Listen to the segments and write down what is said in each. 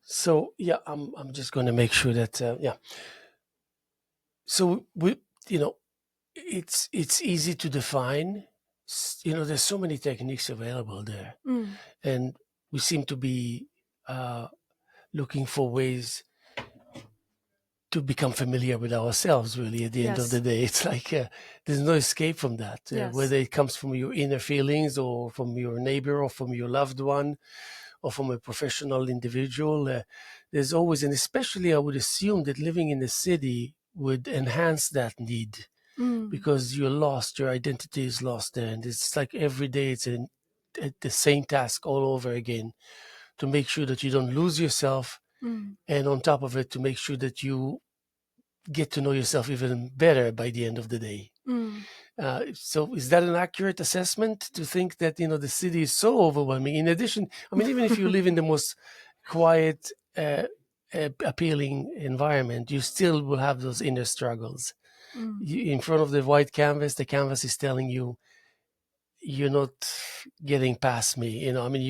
So yeah, I'm just going to make sure that yeah. So we, you know, it's easy to define. There's so many techniques available there, Mm. and we seem to be uh, looking for ways to become familiar with ourselves. Really, at the end of the Yes. day, it's like there's no escape from that. Yes. Whether it comes from your inner feelings, or from your neighbor, or from your loved one, or from a professional individual, there's always, and especially I would assume that living in the city would enhance that need Mm. because you're lost, your identity is lost there, and it's like every day the same task all over again to make sure that you don't lose yourself, Mm. and on top of it, to make sure that you get to know yourself even better by the end of the day. Mm. So is that an accurate assessment to think that the city is so overwhelming? In addition, I mean, even if you live in the most quiet, appealing environment, you still will have those inner struggles. Mm. In front of the white canvas, the canvas is telling you you're not getting past me. I mean,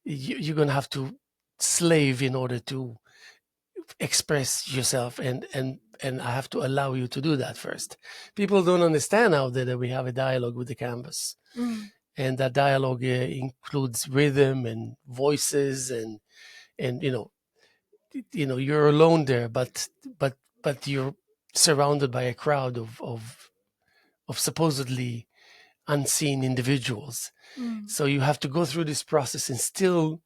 you're gonna have to slave in order to express yourself, and I have to allow you to do that first. People don't understand out there that we have a dialogue with the canvas, Mm. and that dialogue includes rhythm and voices, and you're alone there, but you're surrounded by a crowd of supposedly unseen individuals. Mm. So you have to go through this process and still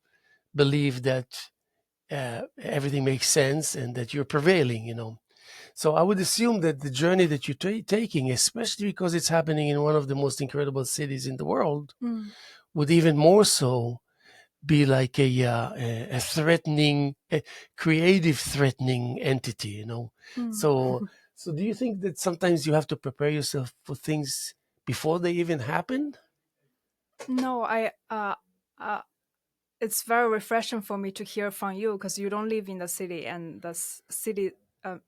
believe that everything makes sense and that you're prevailing. So I would assume that the journey that you're taking, especially because it's happening in one of the most incredible cities in the world, Mm. would even more so be like a threatening, a creative threatening entity. Mm. So do you think that sometimes you have to prepare yourself for things before they even happen? No, uh it's very refreshing for me to hear from you because you don't live in the city, and the city,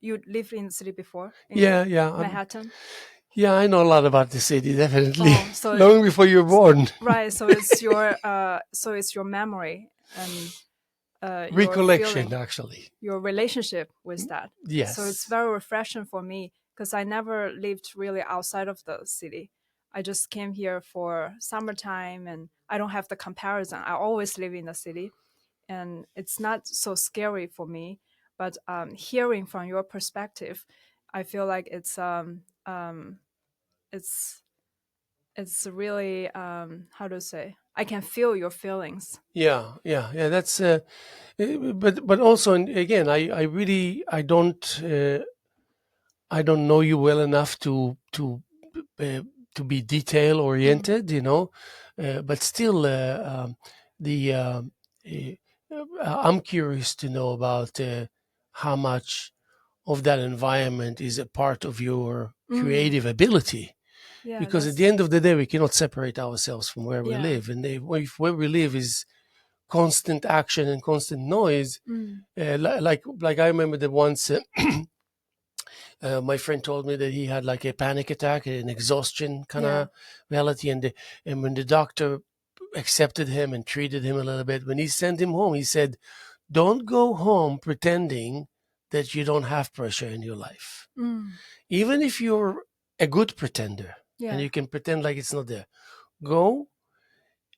you lived in the city before in Yeah, yeah. Manhattan. Yeah, I know a lot about the city, definitely. Oh, so Long before you were born. right, so it's your memory and your Recollection, feeling, actually. your relationship with that. So it's Yes. very refreshing for me because I never lived really outside of the city. I just came here for summertime, and I don't have the comparison. I always live in the city, and it's not so scary for me. But hearing from your perspective, I feel like it's it's really, how to say, I can feel your feelings. Yeah, yeah, yeah. That's but also, and again, I don't know you well enough uh, to be detail Mm. oriented, but still, the I'm curious to know about how much of that environment is a part of your Mm. creative ability. Yeah, Because at the that's, end of the day, we cannot separate ourselves from where we yeah. live, and if where we live is constant action and constant noise, Mm. like I remember that once. My friend told me that he had like a panic attack, an exhaustion kind Yeah. of reality, and when the doctor accepted him and treated him a little bit, when he sent him home, he said, "Don't go home pretending that you don't have pressure in your life, Mm. even if you're a good pretender and Yeah. you can pretend like it's not there. Go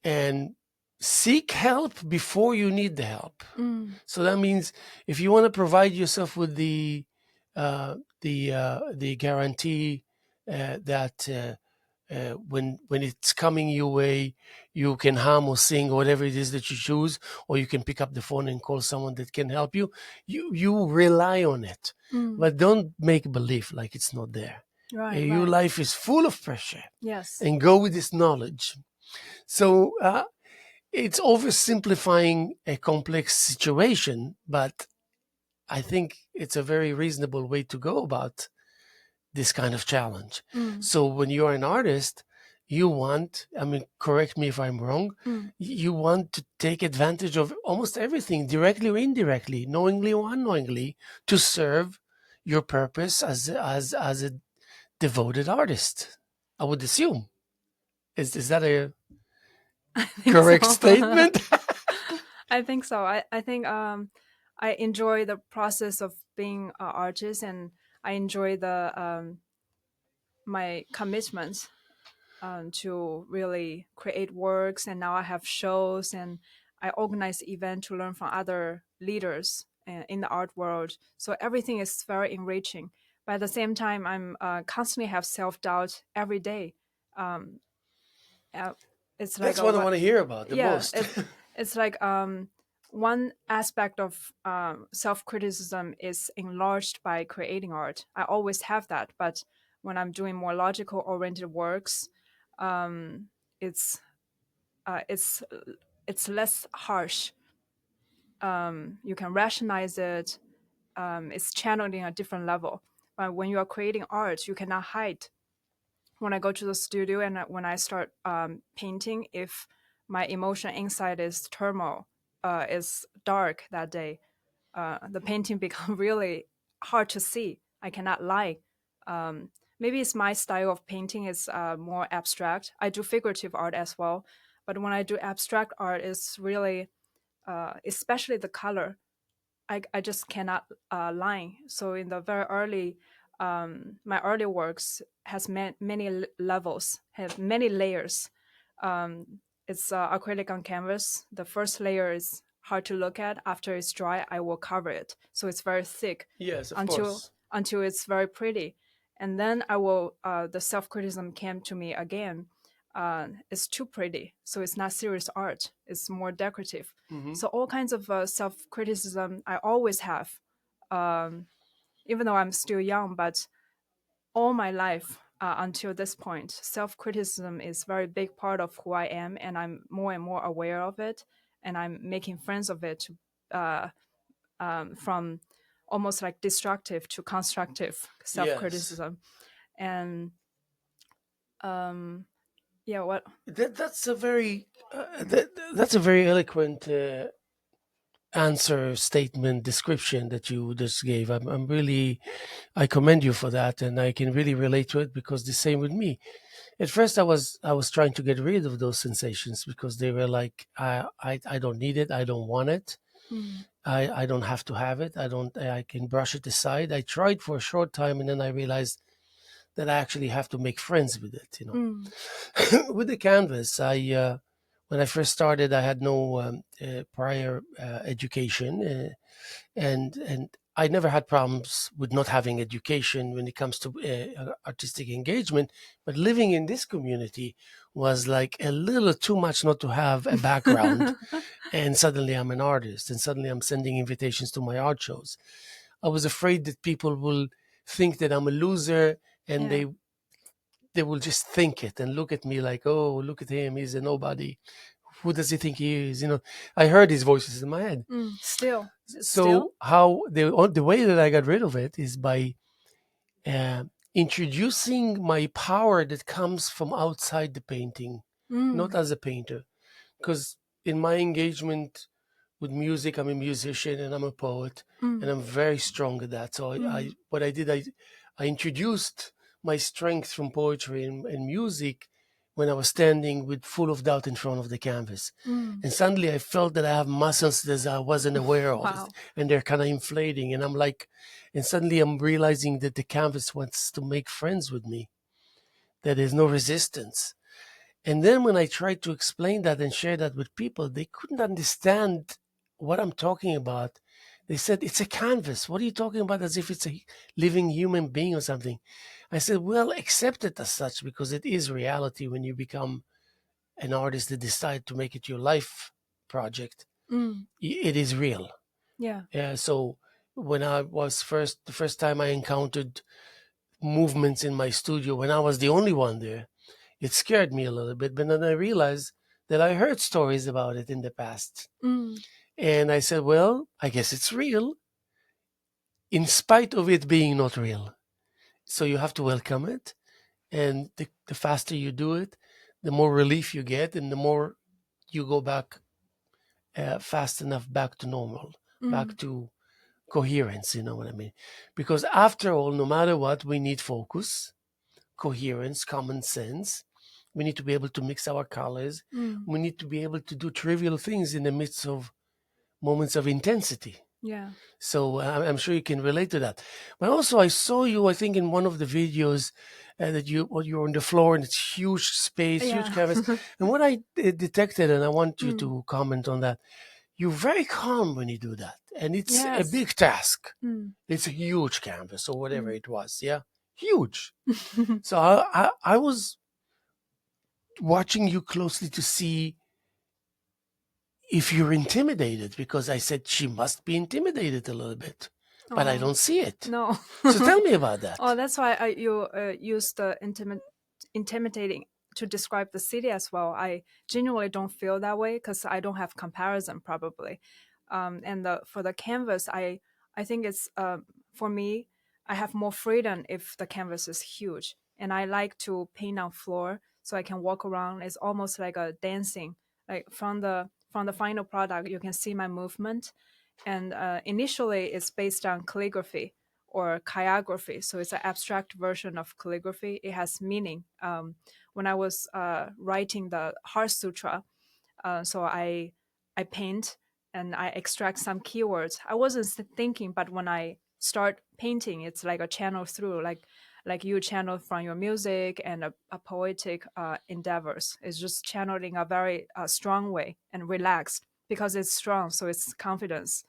and seek help before you need the help." Mm. So that means if you want to provide yourself with the guarantee that when it's coming your way, you can hum or sing or whatever it is that you choose, or you can pick up the phone and call someone that can help you. You rely on it, Mm. but don't make believe like it's not there. Right, Your right. life is full of pressure, Yes. and go with this knowledge. So it's oversimplifying a complex situation, but I think it's a very reasonable way to go about this kind of challenge. Mm. So when you're an artist, you want, I mean, correct me if I'm wrong, Mm. you want to take advantage of almost everything, directly or indirectly, knowingly or unknowingly, to serve your purpose as a devoted artist. I would assume. Is that a I think so. correct statement? I think so. I think I enjoy the process of being an artist, and I enjoy the my commitment to really create works. And now I have shows, and I organize events to learn from other leaders in the art world. So everything is very enriching. But at the same time, I'm constantly have self doubt every day. Um, uh, it's like That's a what I what? want to hear about the Yeah, most. it's like one aspect of self criticism is enlarged by creating art. I always have that, but when I'm doing more logical oriented works, um, it's uh, it's it's less harsh. You can rationalize it. It's channeled in a different level. But when you are creating art, you cannot hide. When I go to the studio and when I start painting, if my emotion inside is turmoil, is dark that day, the painting become really hard to see. I cannot lie. Maybe it's my style of painting is more abstract. I do figurative art as well, but when I do abstract art, it's really, especially the color. I just cannot line. So in the very early, my early works has many levels, have many layers. It's acrylic on canvas. The first layer is hard to look at. After it's dry, I will cover it, so it's very thick Yes, of until course. it's very pretty. And then I will. The self criticism came to me again. It's too pretty, so it's not serious art. It's more decorative. Hmm. So all kinds of self criticism I always have, um, even though I'm still young, but all my life until this point, self criticism is very big part of who I am, and I'm more and more aware of it, and I'm making friends of it uh, from almost like destructive to constructive self Yes. criticism. And um, yeah, what? That's a very that's a very eloquent answer, statement, description that you just gave. I'm really, I commend you for that, and I can really relate to it because the same with me. At first, I was trying to get rid of those sensations because they were like, I don't need it, I don't want it, Mm, I don't have to have it, I can brush it aside. I tried for a short time, and then I realized that I actually have to make friends with it. mm, With the canvas, when I first started, I had no prior education, and I never had problems with not having education when it comes to artistic engagement. But living in this community was like a little too much not to have a background. And suddenly I'm an artist, and suddenly I'm sending invitations to my art shows. I was afraid that people will think that I'm a loser, and yeah. they will just think it and look at me like, oh, look at him, he's a nobody. Who does he think he is? I heard his voices in my head. Still, So how the way that I got rid of it is by uh, introducing my power that comes from outside the painting, not Mm, as a painter. Because in my engagement with music, I'm a musician and I'm a poet, and mm, I'm very strong at that. So mm, what I did, I introduced my strength from poetry and music when I was standing with full of doubt in front of the canvas. mm. And suddenly I felt that I have muscles that I wasn't aware of, Wow. and they're kind of inflating. And I'm like, and suddenly I'm realizing that the canvas wants to make friends with me, that there's no resistance. And then when I tried to explain that and share that with people, they couldn't understand what I'm talking about. They said, it's a canvas. What are you talking about as if it's a living human being or something? I said, well, accept it as such because it is reality when you become an artist that decide to make it your life project. Mm, It is real. yeah. So when I was the first time I encountered movements in my studio, when I was the only one there, it scared me a little bit, but then I realized that I heard stories about it in the past. Mm, And I said, well, I guess it's real, in spite of it being not real. So you have to welcome it. And the faster you do it, the more relief you get, and the more you go back fast enough back to normal, back mm, to coherence, you know what I mean? Because after all, no matter what, we need focus, coherence, common sense. We need to be able to mix our colors. mm, We need to be able to do trivial things in the midst of moments of intensity. Yeah. So I'm sure you can relate to that. But also, I saw you, I think, in one of the videos that you're on the floor in this huge space, huge Yeah. canvas. And what I detected, and I want you Mm. to comment on that, you're very calm when you do that. And it's a Yes. big task. Mm. It's a huge canvas or whatever Mm. it was. Yeah. Huge. So I was watching you closely to see if you're intimidated because I said she must be intimidated a little bit, but I Oh don't see it. no. So tell me about Oh, that. that's why you use the intimidating to describe the city as well. I genuinely don't feel that way because I don't have comparison probably. And for the canvas, I think it's for me, I have more freedom if the canvas is huge, and I like to paint on floor so I can walk around. It's almost like a dancing. Like from the final product, you can see my movement, and initially it's based on calligraphy or chirography, so it's an abstract version of calligraphy. It has meaning. When I was writing the Heart Sutra, so I paint and I extract some keywords. I wasn't thinking, but when I start painting, it's like a channel through, like you channel from your music and a poetic endeavors. It's just channeled in a very strong way and relaxed because it's strong, so it's confidence.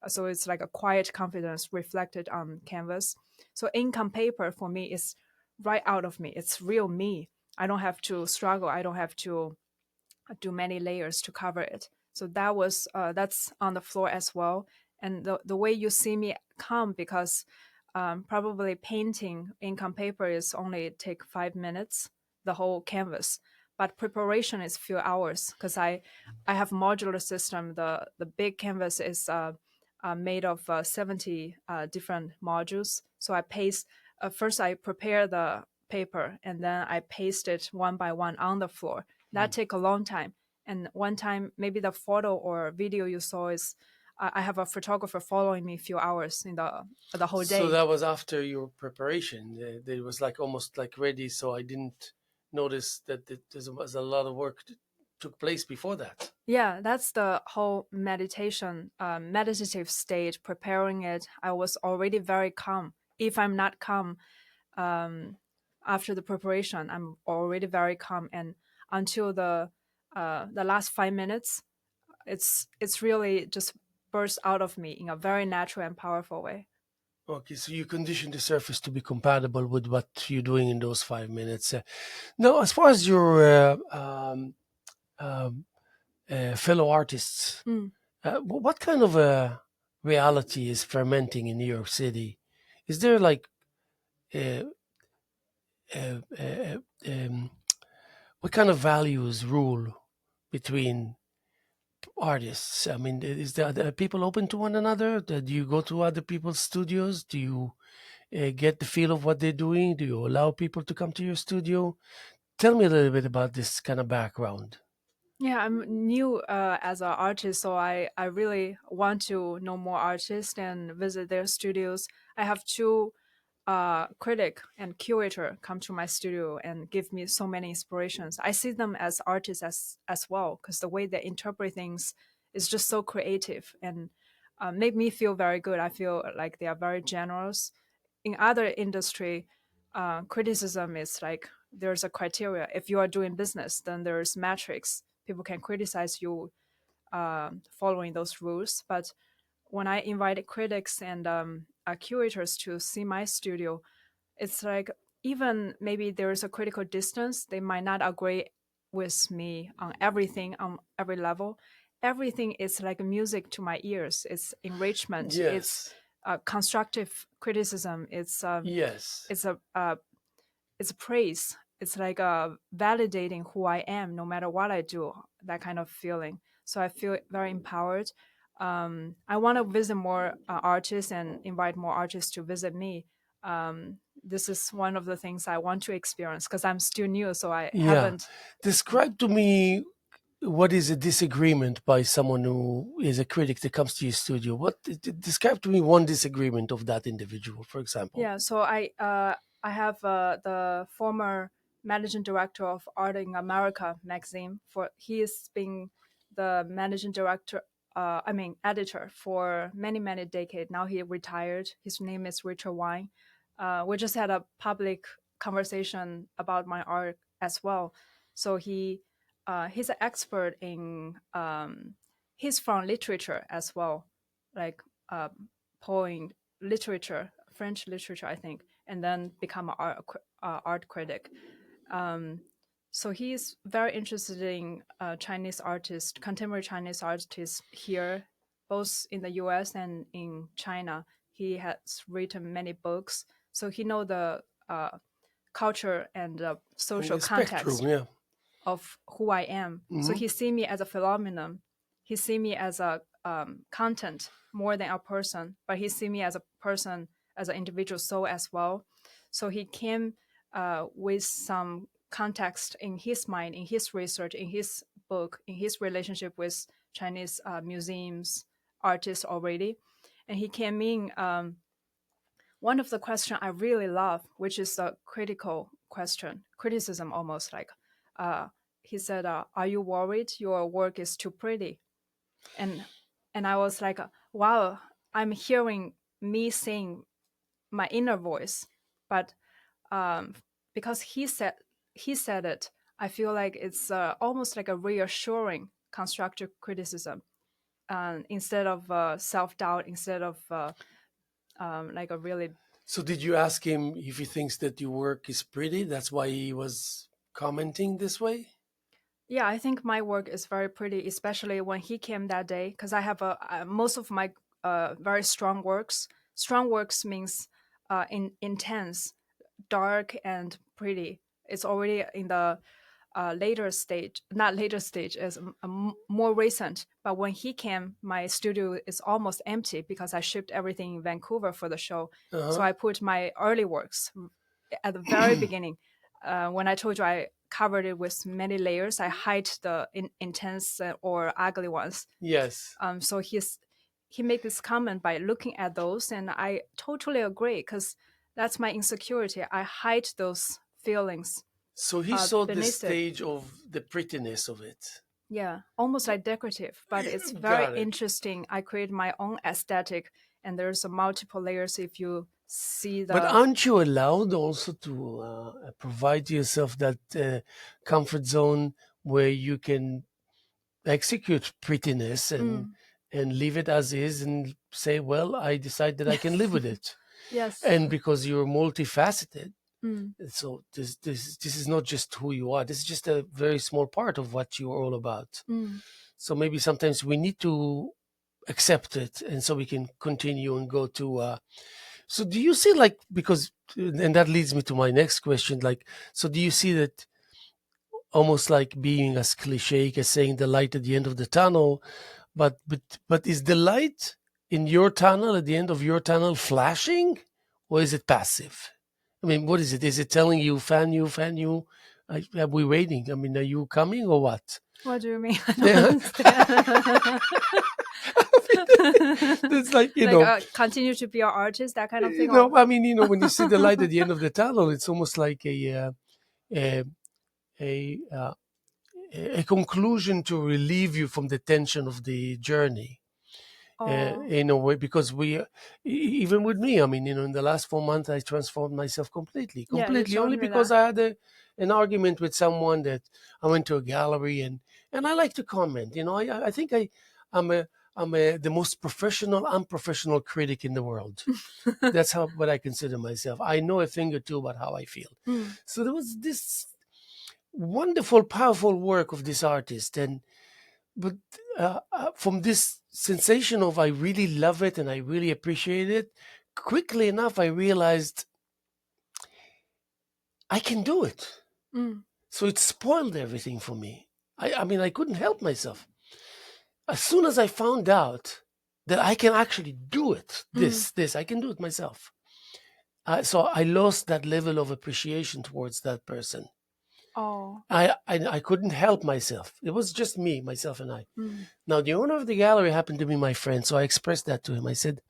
So it's like a quiet confidence reflected on canvas. So ink on paper for me is right out of me. It's real me. I don't have to struggle. I don't have to do many layers to cover it. So that's on the floor as well. And the way you see me come, because probably painting ink on paper is only take 5 minutes, the whole canvas. But preparation is few hours because I have modular system. The big canvas is made of 70 different modules. So I paste first I prepare the paper and then I paste it one by one on the floor. That Mm. take a long time. And one time, maybe the photo or video you saw is I have a photographer following me a few hours in the whole So day. that was after your preparation. It was like almost like ready. So I didn't notice that there was a lot of work that took place before that. Yeah, that's the whole meditation, meditative state. Preparing it, I was already very calm. If I'm not calm, um, after the preparation, I'm already very calm, and until the last 5 minutes, it's really just burst out of me in a very natural and powerful way. Okay, so you condition the surface to be compatible with what you're doing in those 5 minutes. Now, as far as your um, fellow artists, Mm. what kind of a reality is fermenting in New York City? Is there like uh, uh, uh, um, what kind of values rule between artists? I mean, are people open to one another? Do you go to other people's studios? Do you get the feel of what they're doing? Do you allow people to come to your studio? Tell me a little bit about this kind of background. Yeah, I'm new as an artist, so I really want to know more artists and visit their studios. I have two critic and curator come to my studio and give me so many inspirations. I see them as artists as well because the way they interpret things is just so creative and make me feel very good. I feel like they are very generous. In other industry, criticism is like there's a criteria. If you are doing business, then there's metrics. People can criticize you following those rules. But when I invited critics and curators to see my studio, it's like even maybe there's a critical distance. They might not agree with me on everything on every level. Everything is like music to my ears. It's enrichment. It's Yes, constructive criticism. yes, It's a it's praise. It's like validating who I am, no matter what I do. That kind of feeling. So I feel very empowered. I want to visit more artists and invite more artists to visit me. This is one of the things I want to experience because I'm still new, so I yeah. haven't. Describe to me what is a disagreement by someone who is a critic that comes to your studio. Describe to me one disagreement of that individual, for example. Yeah, so I have the former managing director of Art in America magazine. For he has been the managing director editor for many, many decades. Now he retired. His name is Richard Wine. We just had a public conversation about my art as well. So he's an expert in he's from literature as well, like poem literature, French literature, I think, and then become an art critic. Um, so he's very interested in Chinese artists, contemporary Chinese artists here, both in the U.S. and in China. He has written many books, so he know the culture and And social the spectrum, context yeah. of who I am. So Hmm. he see me as a phenomenon. He see me as a content more than a person, but he see me as a person, as an individual soul as well. So he came with some context in his mind, in his research, in his book, in his relationship with Chinese museums, artists already. And he came in one of the question I really love, which is a critical question, criticism almost like. Uh, he said, "Are you worried your work is too pretty?" And I was like, "Wow, I'm hearing me sing my inner voice," but um, because he said it, I feel like it's almost like a reassuring constructive criticism, instead of self doubt, instead of like a really. So did you ask him if he thinks that your work is pretty? That's why he was commenting this way? Yeah, I think my work is very pretty, especially when he came that day, because I have most of my very strong works. Strong works means intense, dark, and pretty. It's already in the later stage, not later stage, is more recent. But when he came, my studio is almost empty because I shipped everything in Vancouver for the show. So Uh-huh. I put my early works at the very beginning. When I told you I covered it with many layers, I hide the intense or ugly ones. Yes. So he made this comment by looking at those, and I totally agree because that's my insecurity. I hide those feelings So he saw the beneath it. stage of the prettiness of it. Yeah, almost like decorative, but it's very Got it. interesting. I create my own aesthetic, and there's a multiple layers. If you see But the aren't you allowed also to provide yourself that comfort zone where you can execute prettiness mm, and leave it as is and say, well, I decide that I can live with it. yes, And because you're multifaceted, mm, so this is not just who you are. This is just a very small part of what you're all about. mm, So maybe sometimes we need to accept it, and so we can continue and go to. So do you see, like, because, and that leads me to my next question, like, so do you see that almost like being as cliche as saying the light at the end of the tunnel, but is the light in your tunnel at the end of your tunnel flashing, or is it passive? I mean, what is it? Is it telling you, fan you, are we waiting? I mean, are you coming or what? what do you mean? I don't Yeah. understand. It's like, Like continue to be an artist, that kind of thing, or I mean, when you see the light at the end of the tunnel, it's almost like a, a, uh, a conclusion to relieve you from the tension of the journey. oh In a way, because even with me, I mean, in the last 4 months, I transformed myself yeah, you completely, showed only me because that. I had an argument with someone that I went to a gallery and I like to comment. I think I'm the most professional, unprofessional critic in the world. That's how what I consider myself. I know a thing or two about how I feel. Mm, So there was this wonderful, powerful work of this artist, but from this sensation of I really love it and I really appreciate it, quickly enough I realized I can do it. mm, So it spoiled everything for me. I mean, I couldn't help myself. As soon as I found out that I can actually do it, mm. I can do it myself. So I lost that level of appreciation towards that person. Oh, I couldn't help myself. It was just me, myself, and I. mm. Now, the owner of the gallery happened to be my friend, so I expressed that to him. I said,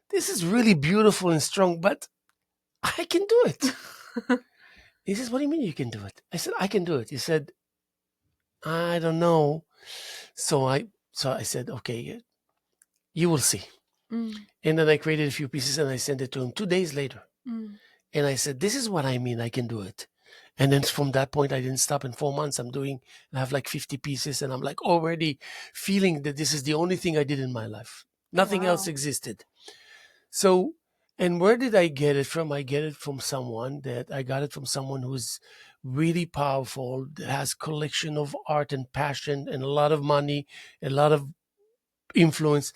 "This is really beautiful and strong, but I can do it." He says, "What do you mean you can do it?" I said, "I can do it." He said, "I don't know." So So I said, okay, you will see. Mm. And then I created a few pieces and I sent it to him 2 days later. Mm. And I said, this is what I mean. I can do it. And then from that point, I didn't stop. In 4 months, I have like 50 pieces, and I'm like already feeling that this is the only thing I did in my life. Nothing else Wow. existed. So, and where did I get it from? I got it from someone who's really powerful, that has collection of art and passion and a lot of money, a lot of influence.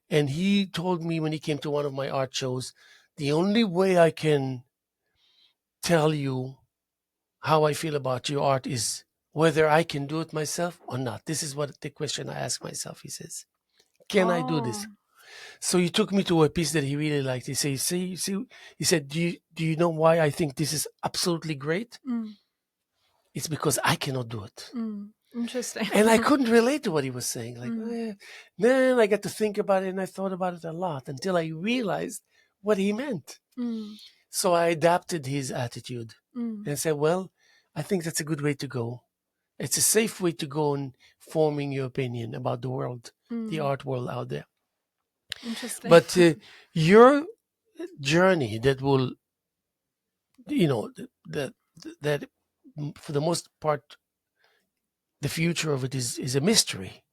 And he told me when he came to one of my art shows, the only way I can tell you how I feel about your art is whether I can do it myself or not. This is what the question I ask myself. He says, can I do this? Oh. So he took me to a piece that he really liked. He said, see, he said, do you know why I think this is absolutely great? Mm. It's because I cannot do it. Mm. Interesting. And I couldn't relate to what he was saying. Like, Mm. then I got to think about it, and I thought about it a lot until I realized what he meant. Mm. So I adapted his attitude Mm. and said, well, I think that's a good way to go. It's a safe way to go in forming your opinion about the world, the Mm. art world out there. Interesting. But your journey that will, that for the most part, the future of it is a mystery.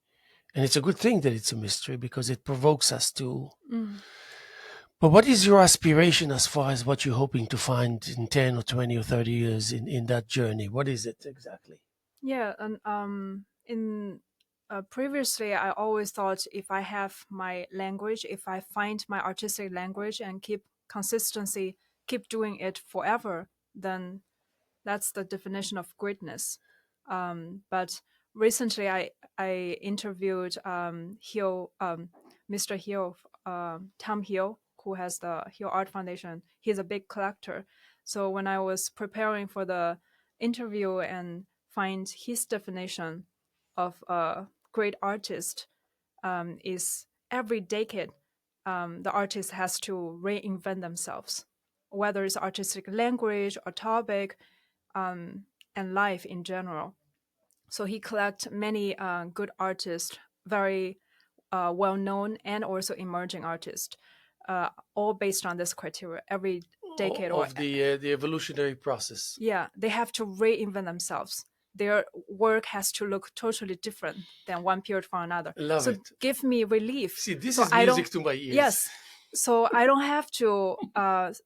And it's a good thing that it's a mystery because it provokes us to. Mm. But what is your aspiration as far as what you're hoping to find in 10 or 20 or 30 years in that journey? What is it exactly? Yeah, and in previously, I always thought if I have my language, if I find my artistic language and keep consistency, keep doing it forever, then that's the definition of greatness. But recently, I interviewed Mr. Hill, Tom Hill, who has the Hill Art Foundation. He's a big collector. So when I was preparing for the interview and find his definition of a great artist, is every decade the artist has to reinvent themselves, whether it's artistic language or topic, and life in general. So he collects many good artists, very well known and also emerging artists, all based on this criteria. Every decade or Of the evolutionary process. yeah, they have to reinvent themselves. Their work has to look totally different than one period from another. Love So it. give me relief. See, this So is I don't. music to my ears. Yes. So I don't have to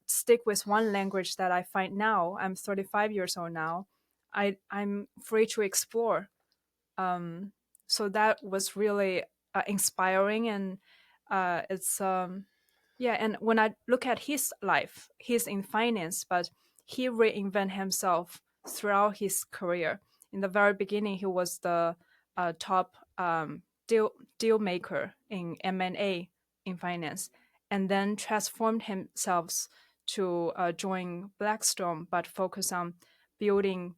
stick with one language that I find now. I'm 35 years old now. I'm free to explore. So that was really inspiring, and it's yeah. And when I look at his life, he's in finance, but he reinvented himself throughout his career. In the very beginning, he was the top deal maker in M&A in finance, and then transformed himself to join Blackstone, but focus on building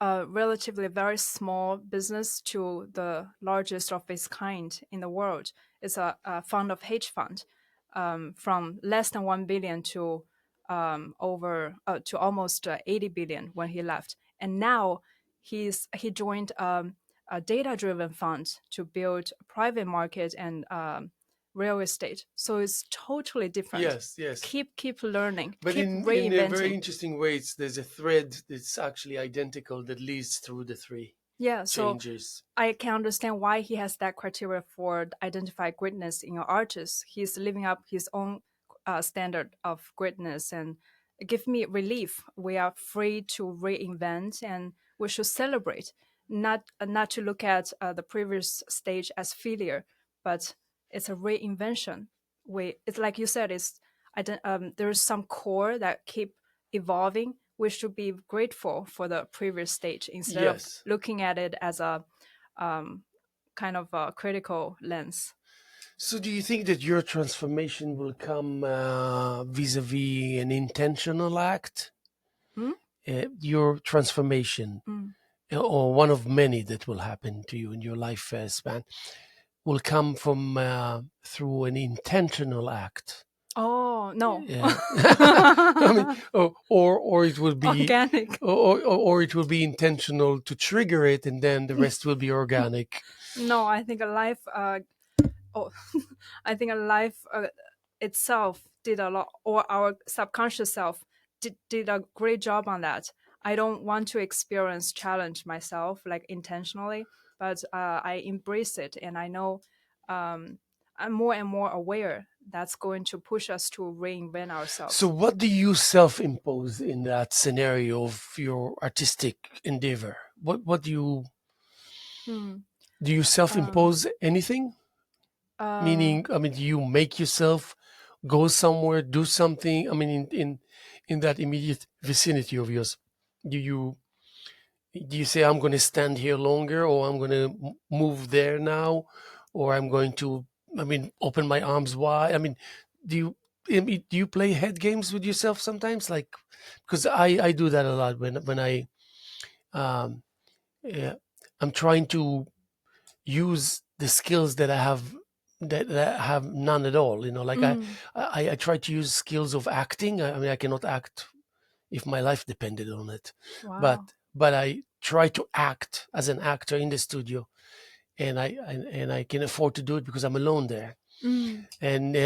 a relatively very small business to the largest of its kind in the world. It's a fund of hedge fund, from less than 1 billion to over to almost 80 billion when he left. And now he joined a data driven fund to build private market and real estate. So it's totally different. Yes. Keep learning, But keep in a very reinventing. interesting ways, there's a thread that's actually identical that leads through the three Yeah, so changes. I can understand why he has that criteria for identify greatness in an artist. He's living up his own standard of greatness and give me relief. We are free to reinvent, and we should celebrate, not to look at the previous stage as failure, but it's a reinvention. It's like you said, there's some core that keep evolving. We should be grateful for the previous stage instead of Yes. looking at it as a kind of a critical lens. So, do you think that your transformation will come vis-a-vis an intentional act? Hmm? Your transformation, Mm. or one of many that will happen to you in your life span, will come from through an intentional act. Oh no. Yeah. I mean, or it will be, Organic. or it will be intentional to trigger it, and then the rest will be organic. No, I think a life. Oh, I think a life itself did a lot, or our subconscious self did a great job on that. I don't want to experience challenge myself like intentionally, but I embrace it, and I know I'm more and more aware that's going to push us to reinvent So, ourselves. what do you self-impose in that scenario of your artistic endeavor? What Hmm. do you Um, self-impose anything? uh, Meaning, I mean, do you make yourself go somewhere, do something? I mean, in that immediate vicinity of yours, do you do you say I'm going to stand here longer, or I'm going to move there now, or I'm going to, I mean, open my arms wide? I mean, do you I mean, do you play head games with yourself sometimes? Like, because I do that a lot when I um yeah, I'm trying to use the skills that I have that I have none at all. You know, like mm, I try to use skills of acting. I mean, I cannot act if my life depended on it, wow. but I try to act as an actor in the studio, and I can afford to do it because I'm alone there, Mm. and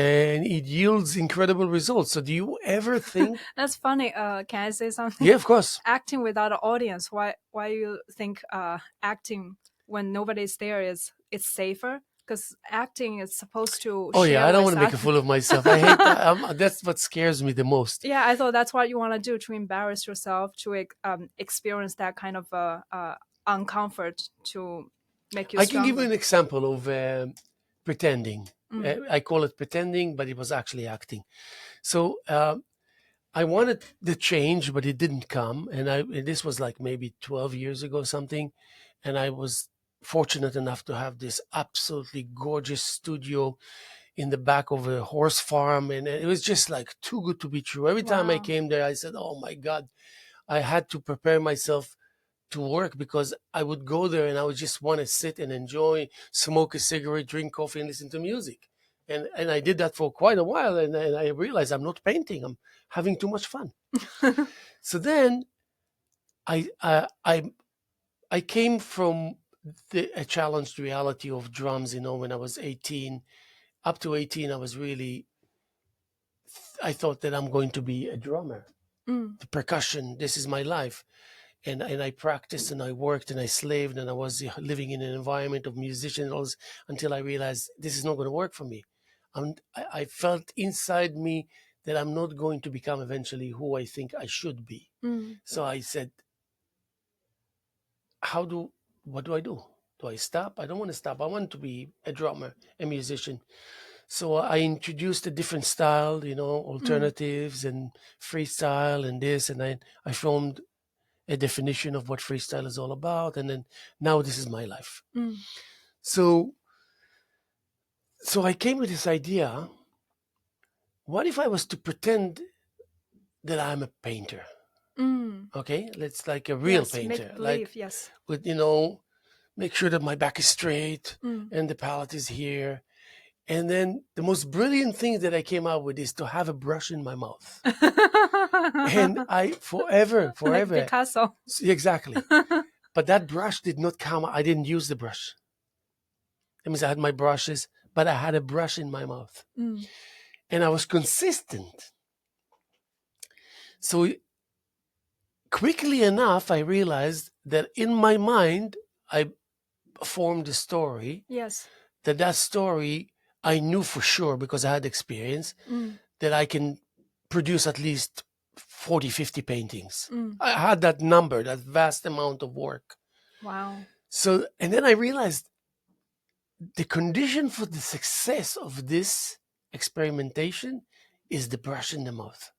it yields incredible results. So, do you ever think? That's funny. Can I say something? Yeah, of course. Acting without an audience. Why you think acting when nobody's there is it's safer? Because acting is supposed to Oh yeah, share I don't want with to make a others. fool of myself. I hate that. That's what scares me the most. Yeah, I thought that's what you want to do to embarrass yourself to experience that kind of uncomfort to make you I can give you stronger. an example of pretending. Mm. I call it pretending, but it was actually acting. So I wanted the change, but it didn't come. And this was like maybe 12 years ago, something. And I was fortunate enough to have this absolutely gorgeous studio in the back of a horse farm. And it was just like too good to be true. Every time I Wow. came there, I said, oh my God, I had to prepare myself to work because I would go there and I would just want to sit and enjoy, smoke a cigarette, drink coffee, and listen to music. And I did that for quite a while, and I realized I'm not painting. I'm having too much fun. So then I I I, I came from a challenged reality of drums. You know, when I was 18, up to 18, I was really I thought that I'm going to be a drummer. Mm. The percussion, this is my life. And I practiced and I worked and I slaved and I was living in an environment of musicians until I realized this is not going to work for me. I felt inside me that I'm not going to become eventually who I think I should be. Mm. So I said, how do what do I do? Do I stop? I don't want to stop. I want to be a drummer, a musician. So I introduced a different style, you know, Mm. alternatives and freestyle and this, and I formed a definition of what freestyle is all about, and then now this is my life. Mm. So so I came with this idea: what if I was to pretend that I'm a painter? Mm. Okay, let's like a real Yes, make painter, believe. like Yes. with make sure that my back is straight Mm. and the palette is here. And then the most brilliant thing that I came out with is to have a brush in my mouth. And I Like forever, Picasso. exactly. But that brush did not come. I didn't use the brush. That means I had my brushes, but I had a brush in my mouth. Mm. And I was consistent. So quickly enough, I realized that in my mind, I formed a story. Yes. That story I knew for sure because I had experience Mm. that I can produce at least 40, 50 paintings. Mm. I had that number, that vast amount of work. Wow. So, and then I realized the condition for the success of this experimentation is the brush in the mouth.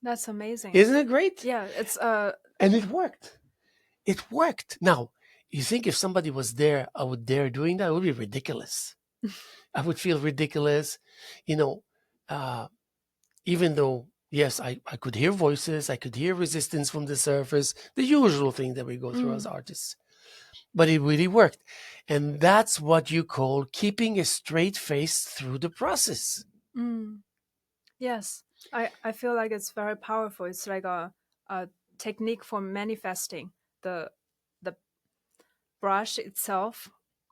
That's amazing. Isn't it great? Yeah, it's And it worked. It worked. Now, you think if somebody was there, I would dare doing that? It would be ridiculous. I would feel ridiculous, you know, uh, even though, yes, I could hear voices, I could hear resistance from the surface, the usual thing that we go through as mm. artists. But it really worked. And that's what you call keeping a straight face through the process. Mm. Yes. I feel like it's very powerful. It's like a technique for manifesting the the brush itself.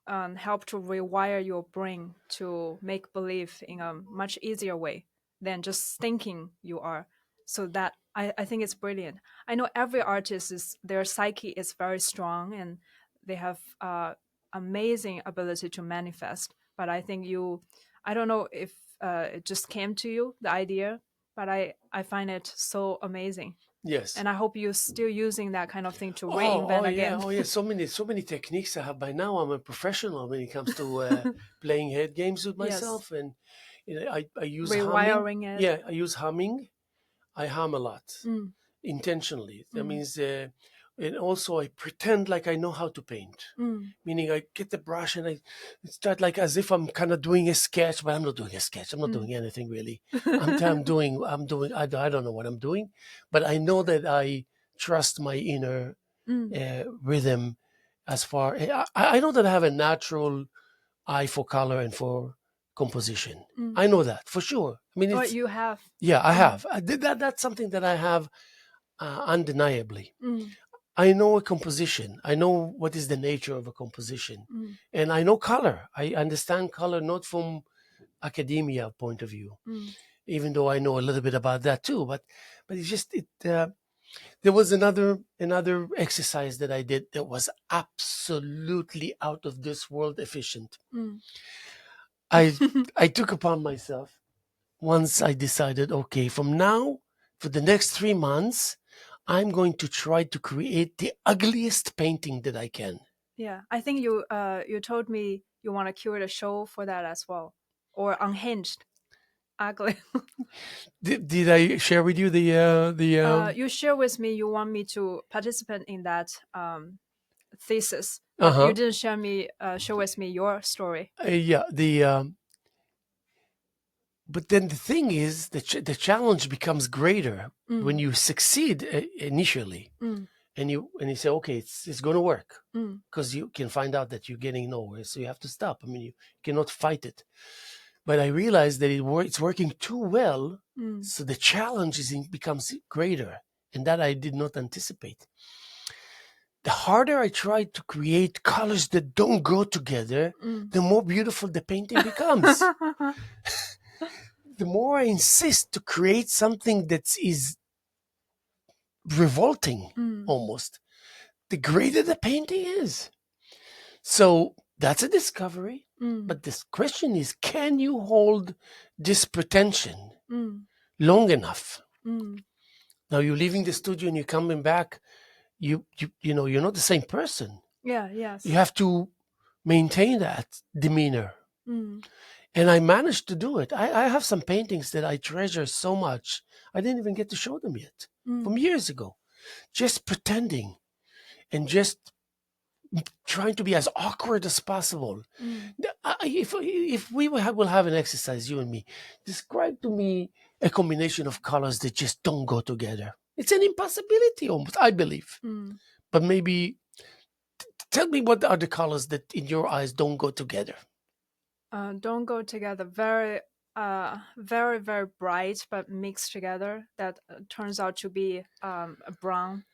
help to rewire your brain to make believe in a much easier way than just thinking you are. So that I think it's brilliant. I know every artist is their psyche is very strong and they have amazing ability to manifest. But I think I don't know if it just came to you the idea, but I find it so amazing. Yes. And I hope you're still using that kind of thing to Oh reinvent yeah, again. oh yeah. So many techniques I have by now. I'm a professional when it comes to playing head games with Yes, myself, and I use humming. rewiring it. Yeah, I use humming. I hum a lot Mm, intentionally. That mm, means, and also I pretend like I know how to paint. mm, Meaning, I get the brush and I start like as if I'm kind of doing a sketch, but I'm not doing a sketch. I'm not mm. doing anything really. I don't know what I'm doing, but I know that I trust my inner Mm, rhythm. I know that I have a natural eye for color and for composition. mm. I know that for sure. I mean, Oh, it's you have. yeah, I Mm, have. That's something that I have undeniably. mm, I know a composition. I know what is the nature of a composition, mm, and I know color. I understand color not from academia point of view, mm. even though I know a little bit about that too. But it's just it. There was another exercise that I did that was absolutely out of this world efficient. Mm. I I took upon myself once I decided, okay, from now for the next 3 months, I'm going to try to create the ugliest painting that I can. Yeah, I think you told me you want to curate a show for that as well, or unhinged, ugly. Did I share with you the You share with me you want me to participate in that thesis, uh but you huh didn't share with me your story. yeah the but then the thing is the challenge becomes greater when Mm, you succeed initially, mm, and you say, okay, it's going to work, mm, because you can find out that you're getting nowhere, so you have to stop. I mean, you cannot fight it. But I realized that it's working too well, mm, so the challenge becomes greater, and that I did not anticipate. The harder I try to create colors that don't go together, mm. the more beautiful the painting becomes. The more I insist to create something that is revolting, Mm, almost, the greater the painting is. So that's a discovery. mm, But this question is, can you hold this pretension mm, long enough? mm. Now you're leaving the studio and you're coming back. You're not the same person. Yeah, You yes. have to maintain that demeanor. Mm, And I managed to do it. I have some paintings that I treasure so much. I didn't even get to show them yet mm, from years ago. Just pretending and just trying to be as awkward as possible. mm. If we will have an exercise, you and me, describe to me a combination of colors that just don't go together. It's an impossibility almost, I believe. Mm. But maybe tell me, what are the colors that in your eyes don't go together? Don't go together. Very, very, very bright, but mixed together. That turns out to be a brown.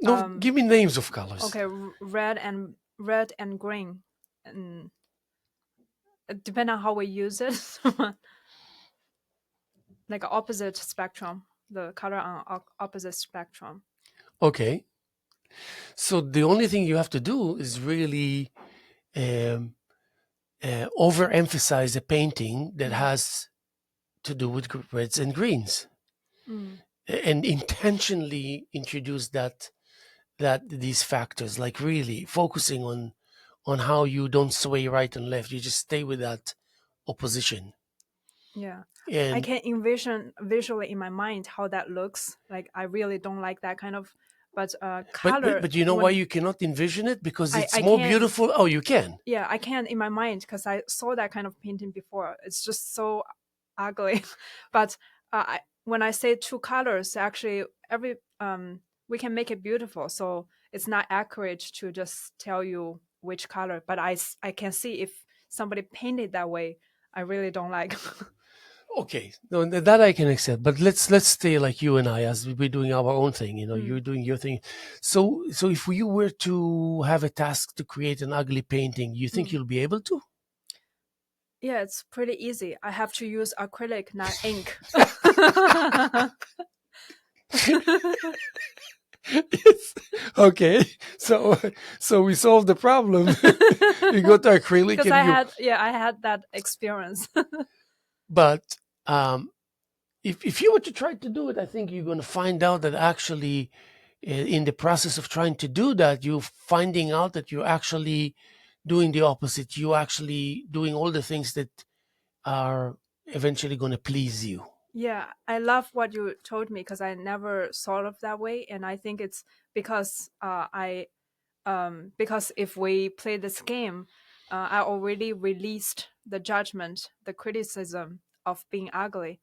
No, Um, give me names of colors. okay, red and green, and depending on how we use it, like opposite spectrum. The color on opposite spectrum. Okay. So the only thing you have to do is really um, overemphasize a painting that Mm, has to do with reds and greens, mm, and intentionally introduce that these factors, like really focusing on how you don't sway right and left. You just stay with that opposition. yeah. I And can envision visually in my mind how that looks. Like I really don't like that kind of, but color but you know why when you cannot envision it? Because it's I more can. beautiful. Oh, you can. Yeah, I can in my mind because I saw that kind of painting before. It's just so ugly. But when I say two colors, actually every we can make it beautiful. So it's not accurate to just tell you which color. But I can see if somebody painted that way, I really don't like. Okay, no, that I can accept. But let's stay like you and I, as we're doing our own thing. You're Mm. doing your thing. So if you were to have a task to create an ugly painting, you think Mm. you'll be able to? Yeah, it's pretty easy. I have to use acrylic, not ink. Yes. Okay. So we solved the problem. You go to acrylic Because and you. I had that experience. But if you were to try to do it, I think you're going to find out that actually, in the process of trying to do that, you're finding out that you're actually doing the opposite. You're actually doing all the things that are eventually going to please you. Yeah, I love what you told me because I never thought of that way, and I think it's because because if we play this game, I already released the judgment, the criticism of being ugly.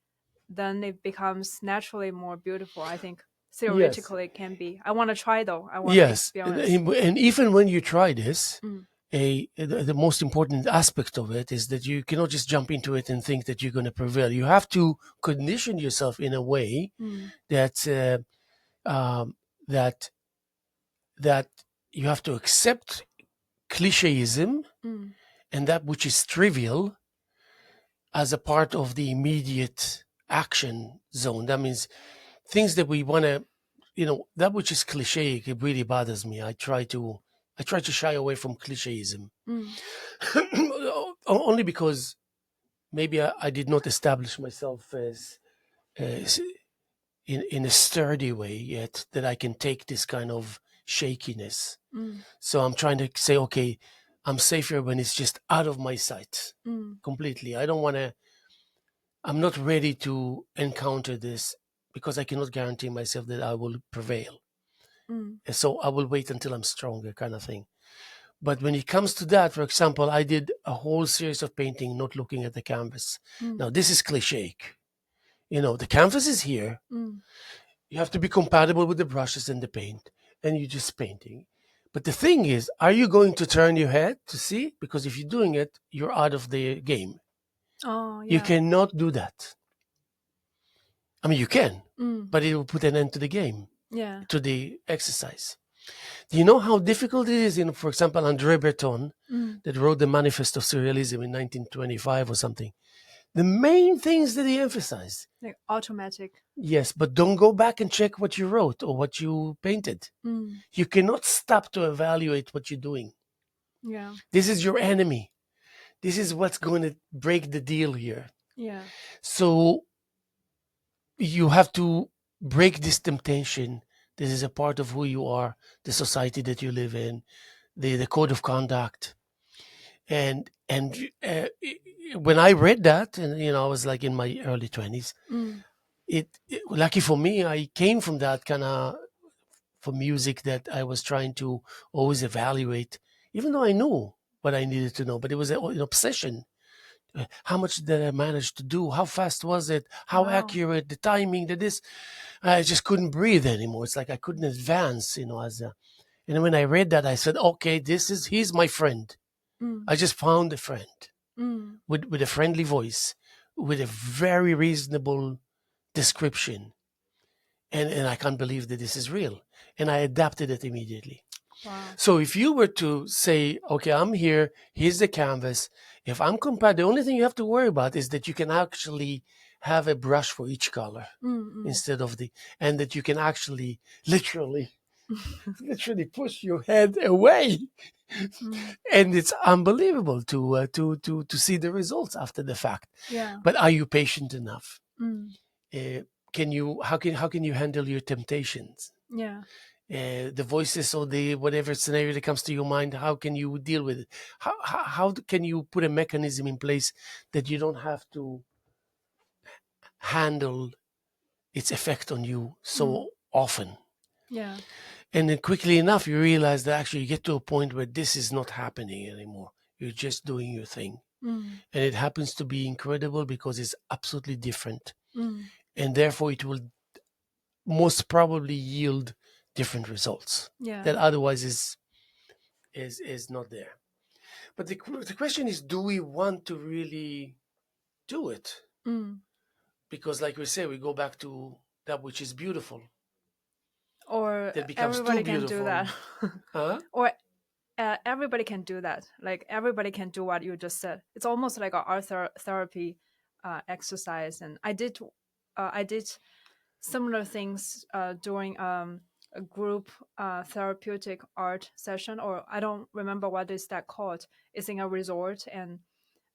Then it becomes naturally more beautiful. I think Yes. theoretically it can be. I want to try though. I want to Yes. experience. And even when you try this, Mm, the most important aspect of it is that you cannot just jump into it and think that you're going to prevail. You have to condition yourself in a way mm, that um, that that you have to accept clicheism mm, and that which is trivial as a part of the immediate action zone. That means things that we want to, that which is cliche, it really bothers me. I try to shy away from clicheism. mm, Only because maybe I did not establish myself as in a sturdy way yet that I can take this kind of shakiness. mm, So I'm trying to say, okay, I'm safer when it's just out of my sight mm, completely. I don't want to. I'm not ready to encounter this because I cannot guarantee myself that I will prevail. mm, And so I will wait until I'm stronger, kind of thing. But when it comes to that, for example, I did a whole series of painting not looking at the canvas. mm, Now, this is cliche. The canvas is here. mm, You have to be compatible with the brushes and the paint, and you're just painting. But the thing is, are you going to turn your head to see? Because if you're doing it, you're out of the game. oh You yeah. cannot do that. I mean, you can, Mm, but it will put an end to the game, yeah. to the exercise. Do you know how difficult it is for example, André Breton, Mm, that wrote the Manifest of Surrealism in 1925 or something? The main things that he emphasized, like automatic. yes, but don't go back and check what you wrote or what you painted. Mm, You cannot stop to evaluate what you're doing. yeah. This is your enemy. This is what's going to break the deal here. Yeah. So you have to break this temptation. This is a part of who you are, the society that you live in, the code of conduct. And when I read that, and I was like in my early 20s. Mm, Lucky for me, I came from that kind of for music that I was trying to always evaluate, even though I knew what I needed to know. But it was an obsession. How much did I manage to do? How fast was it? How wow. accurate? The timing? The this? I just couldn't breathe anymore. It's like I couldn't advance. And when I read that, I said, "Okay, he's my friend. Mm, I just found a friend mm, with a friendly voice, with a very reasonable description, and I can't believe that this is real." And I adapted it immediately. wow. So if you were to say, okay, I'm here, here's the canvas. If I'm compared, the only thing you have to worry about is that you can actually have a brush for each color Mm, instead of and that you can actually literally push your head away. mm, And it's unbelievable to see the results after the fact. yeah. But are you patient enough? Mm, How can you handle your temptations? yeah. The voices or the whatever scenario that comes to your mind, how can you deal with it? How can you put a mechanism in place that you don't have to handle its effect on you Mm, so often? yeah. And then quickly enough, you realize that actually you get to a point where this is not happening anymore. You're just doing your thing. Mm, And it happens to be incredible because it's absolutely different. mm, And therefore, it will most probably yield different results yeah. that otherwise is not there. But the question is, do we want to really do it? Mm. because, like we say, we go back to that which is beautiful. Or That becomes too everybody can do beautiful. that. Huh? Or everybody can do that. Like everybody can do what you just said. It's almost like an art therapy exercise. And I did similar things during a group therapeutic art session, or I don't remember what is that called. It's in a resort, and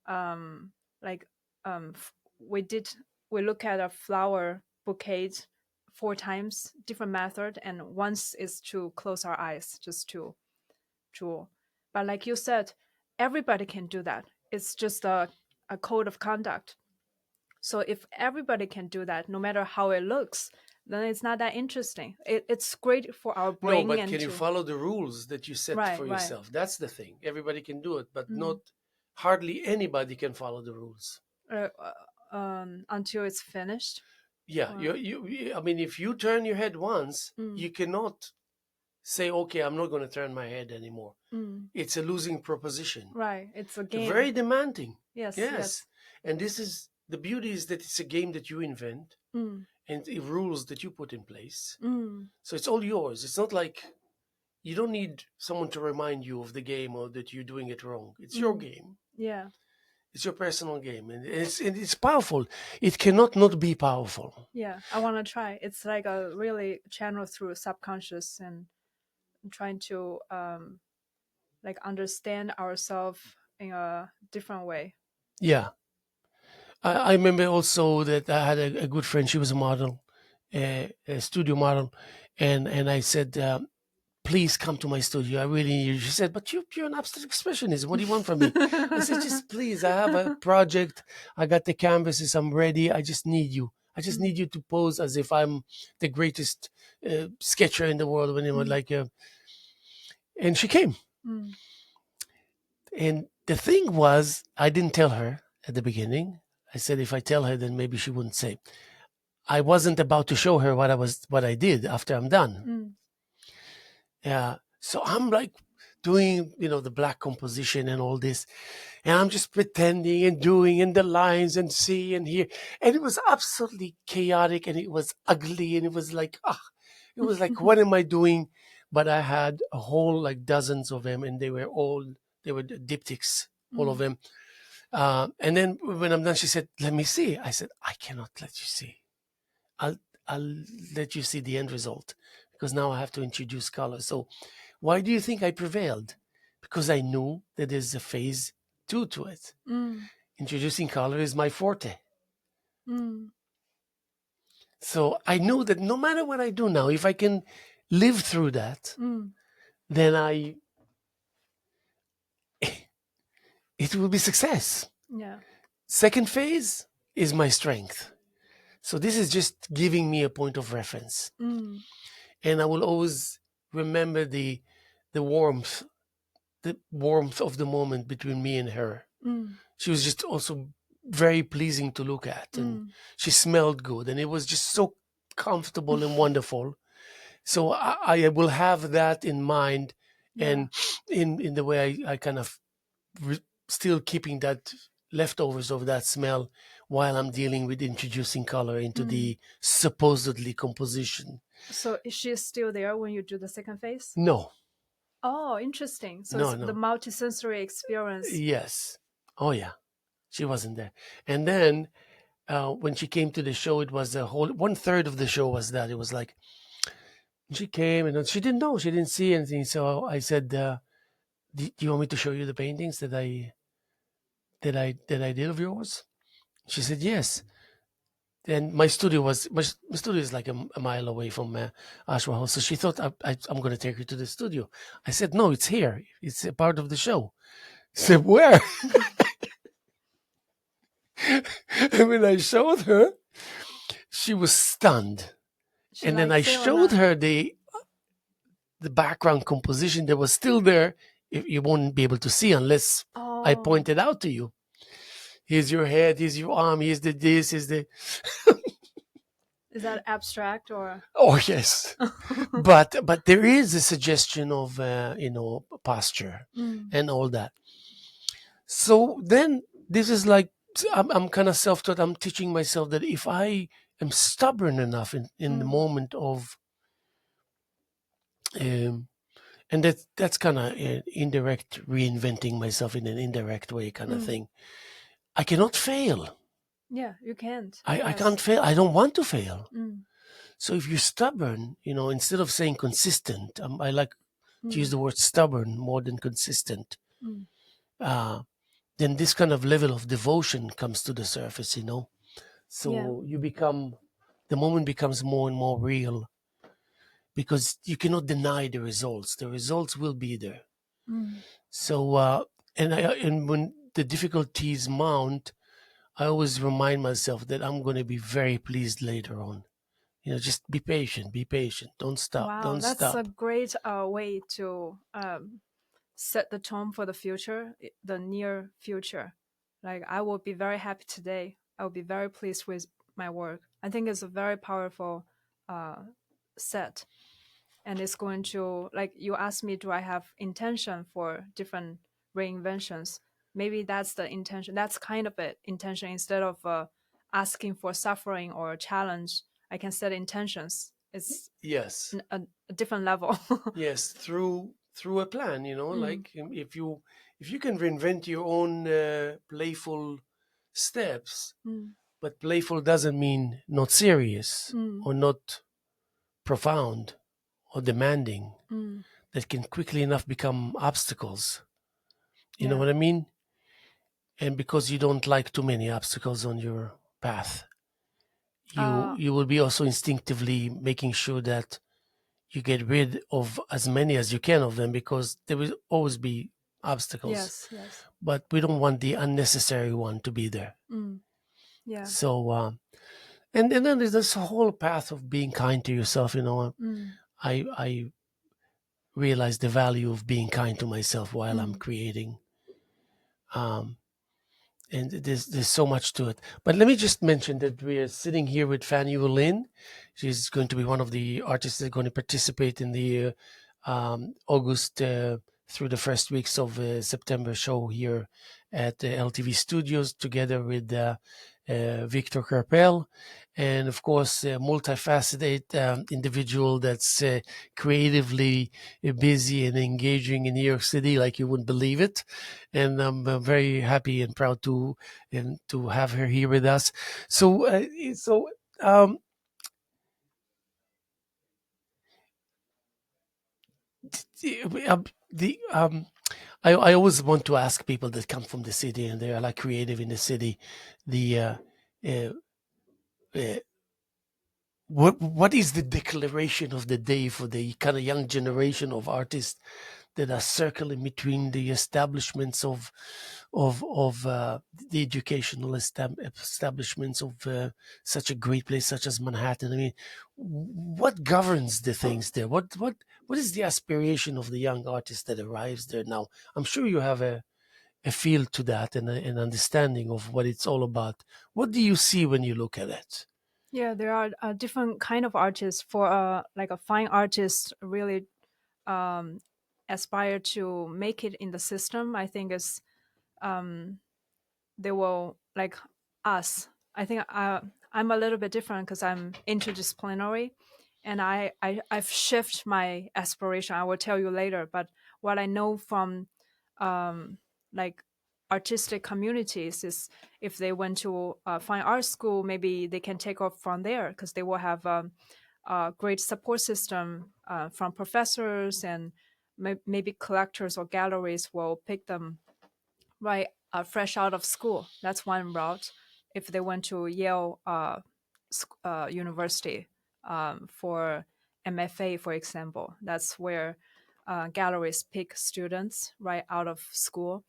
um, like we look at a flower bouquet 4 times, different method, and once is to close our eyes just to draw. But like you said, everybody can do that. It's just a code of conduct. So if everybody can do that, no matter how it looks, then it's not that interesting. It's great for our No, brain but and can you to follow the rules that you set right, for right. yourself? That's the thing. Everybody can do it, but not Mm. hardly anybody can follow the rules. Until it's finished. Yeah, Or, I mean, if you turn your head once, mm, you cannot say, okay, I'm not going to turn my head anymore. mm. It's a losing proposition. Right, it's a Very game. demanding. Yes, Yes. yes. And this is the beauty, is that it's a game that you invent Mm, and the rules that you put in place. mm, So it's all yours. It's not like you don't need someone to remind you of the game or that you're doing it wrong. It's your mm. game. Yeah, It's your personal game, and it's powerful. It cannot not be powerful. yeah. I want to try. It's like a really channel through subconscious and trying to like understand ourselves in a different way. Yeah, I remember also that I had a good friend. She was a model, a studio model, and I said, please come to my studio. I really need you. She said, but you're an abstract expressionist. What do you want from me? I said, just please, I have a project. I got the canvases. I'm ready. I just need you. I just Mm, need you to pose as if I'm the greatest sketcher in the world. When it was mm, like, and she came. mm, And the thing was, I didn't tell her at the beginning. I said if I tell her, then maybe she wouldn't say. I wasn't about to show her what I did after I'm done. mm, Yeah. So I'm like doing, the black composition and all this, and I'm just pretending and doing and the lines and see and hear, and it was absolutely chaotic and it was ugly and it was like, it was like, what am I doing? But I had a whole like dozens of them, and they were diptychs, all of mm, them. And then when I'm done, she said, "Let me see." I said, "I cannot let you see. I'll I'll let you see the end result, because now I have to introduce color." So why do you think I prevailed? Because I knew that there's a phase two to it. mm, Introducing color is my forte. mm, So I knew that no matter what I do now, if I can live through that, mm. then it will be success. Yeah. Second phase is my strength. So this is just giving me a point of reference. Mm, And I will always remember the warmth, the warmth of the moment between me and her. mm, She was just also very pleasing to look at, and mm. she smelled good, and it was just so comfortable and wonderful. So I will have that in mind, Yeah. and in the way I kind of still keeping that leftovers of that smell while I'm dealing with introducing color into Mm. the supposedly composition. So is she still there when you do the second phase? No, Oh, interesting. So no, it's the no. multisensory experience. Yes. Oh, yeah. She wasn't there. And then when she came to the show, it was the whole 1/3 of the show was that. It was like she came and she didn't know, she didn't see anything. So I said, do you want me to show you the paintings that I did of yours? She said yes. And my studio is like a mile away from Ashwa House. So she thought I'm going to take her to the studio. I said no, it's here. It's a part of the show. She said where? And when I showed her, she was stunned. She And then like I say or showed not? her the background composition that was still there. You won't be able to see unless I Oh, point it out to you. Here's your head, here's your arm, here's the this, is the is that abstract or? oh yes. But there is a suggestion of posture Mm, and all that. So then this is like So I'm kind of self-taught. I'm teaching myself that if I am stubborn enough in the Mm, moment of, um, and that's kind of indirect reinventing myself in an indirect way kind of mm. thing. I cannot fail. Yeah, you can't. I can't Yes. fail. I don't want to fail. Mm, So if you're stubborn, instead of saying consistent, I like to use mm, the word stubborn more than consistent. mm. Uh, then this kind of level of devotion comes to the surface. Yeah. So the moment becomes more and more real because you cannot deny the results. The results will be there. Mm. So, and when the difficulties mount, I always remind myself that I'm going to be very pleased later on. Just be patient, be patient. Don't stop, Wow, don't that's a stop. great way to set the tone for the future, the near future. Like, I will be very happy today. I will be very pleased with my work. I think it's a very powerful uh, set. And it's going to, like, you asked me, do I have intention for different reinventions? Maybe that's the intention. That's kind of it, intention. Instead of asking for suffering or challenge, I can set intentions. It's Yes, a different level. yes, through a plan. Mm, Like if you can reinvent your own playful steps, mm, but playful doesn't mean not serious mm, or not profound or demanding. mm. That can quickly enough become obstacles. You know Yeah. what I mean? And because you don't like too many obstacles on your path, you Uh, you will be also instinctively making sure that you get rid of as many as you can of them because there will always be obstacles. yes, yes. But we don't want the unnecessary one to be there. Mm, yeah. So, and then there's this whole path of being kind to yourself. Mm, I realize the value of being kind to myself while I'm mm. creating. Um, and there's so much to it. But let me just mention that we are sitting here with Fanyu Lin. She's going to be one of the artists that are going to participate in the August through the first weeks of September show here at the LTV Studios, together with Victor Carpel, and of course, a multifaceted individual that's creatively busy and engaging in New York City like you wouldn't believe it. And I'm very happy and proud to have her here with us. So um, the I always want to ask people that come from the city and they're like creative in the city, the uh, uh, what is the declaration of the day for the kind of young generation of artists that are circling between the establishments of the educational establishments of such a great place such as Manhattan? I mean, what governs the things there? What is the aspiration of the young artist that arrives there now? I'm sure you have a feel to that and an understanding of what it's all about. What do you see when you look at it? Yeah, there are different kind of artists. For like a fine artist, really um, aspire to make it in the system. I think is they will like us. I think I'm a little bit different because I'm interdisciplinary, and I've shifted my aspiration. I will tell you later. But what I know from um, like artistic communities is if they went to fine art school, maybe they can take off from there because they will have a great support system from professors and maybe collectors or galleries will pick them right fresh out of school. That's one route. If they went to Yale University for MFA, for example, that's where galleries pick students right out of school.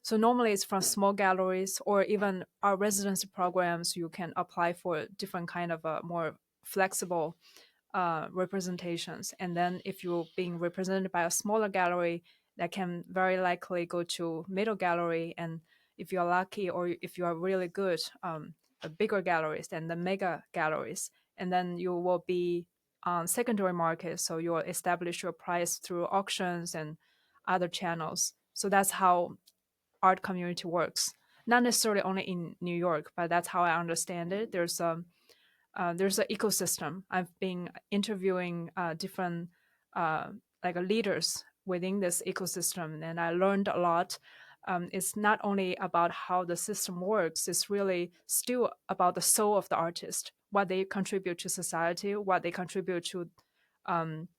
So normally it's from small galleries or even our residency programs. You can apply for different kind of more flexible representations. And then if you're being represented by a smaller gallery, that can very likely go to middle gallery. And if you're lucky or if you are really good, the bigger galleries and the mega galleries. And then you will be on secondary market. So you'll establish your price through auctions and other channels. So that's how art community works. not necessarily only in New York, but that's how I understand it. There's an ecosystem. I've been interviewing different like leaders within this ecosystem, and I learned a lot. It's not only about how the system works; it's really still about the soul of the artist, what they contribute to society, what they contribute to um,